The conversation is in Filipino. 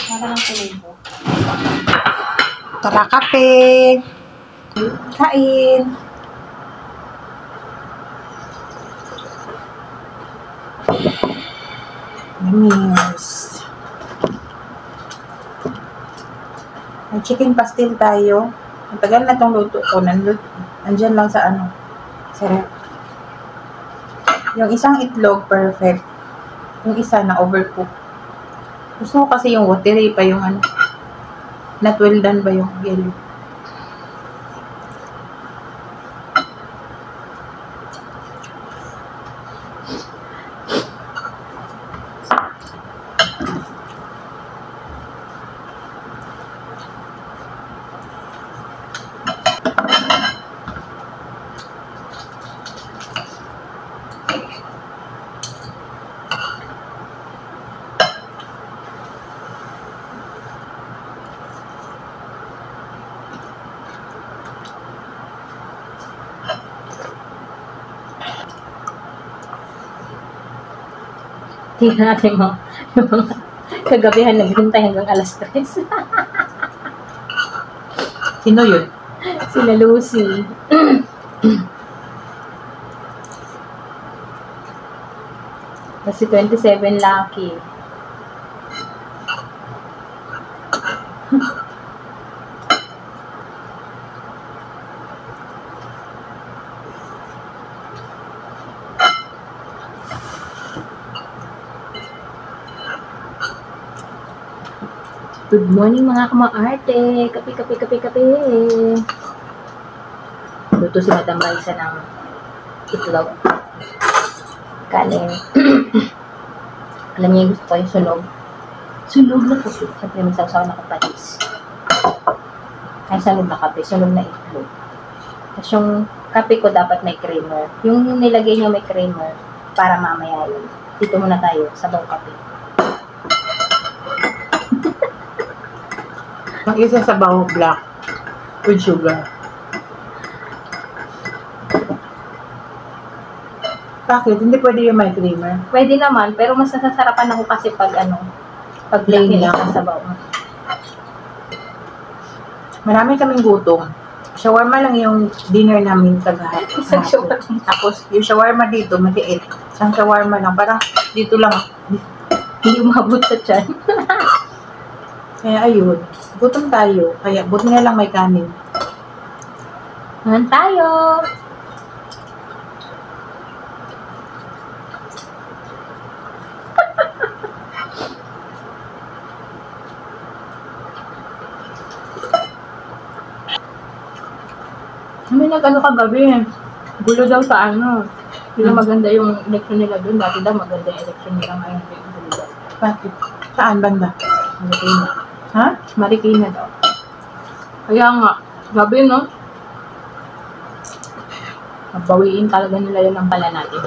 Para lang tuloy po. Tara, kape. Kain. Yes. May chicken pastil tayo. Ang tagal na tong luto ko. Nandyan lang sa ano. Sa ref. Yung isang itlog, perfect. Yung isa na overcook. Gusto ko kasi yung watery pa yung ano. Not well done ba yung yellow. Tingnan natin mo. Yung mga kagabihan na bintay hanggang alas 3. Sino yun? Sila Lucy. Kasi 27 Lucky. Good morning mga kama-arte. Kape. Luto si Madam Raisa ng itlog. Kanin. Alam niya yung gusto ko yung sunog. Sunog na kape. Siyempre may sausaw na kapatis. Ay sunog na kape. Sunog na itlog. Tapos yung kape ko dapat may creamer. Yung nilagay niya may creamer para mamaya yun. Dito muna tayo sa bawang kape. Ang isa sa bawang black with sugar. Bakit? Hindi pwede yung may creamer? Pwede naman, pero mas nasasarapan ako kasi pag pag plain lang sa bawang. Marami kaming gutom. Shawarma lang yung dinner namin kagabi. Isang shawarma. Tapos yung shawarma dito, maliit. Isang shawarma lang. Parang dito lang. Hindi umabot sa tiyan. Kaya ayun. Gutom tayo. Kaya buti na lang may kanin. Naman tayo. May nag-ano kagabi. Gulo daw sa ano. Hindi maganda yung election nila doon. Dati daw maganda yung election nila ngayon. Bakit? Saan banda? Marikina. Ha? Marikina daw. Kaya nga. Gabi no? Mabawiin talaga nila yun ang pala natin.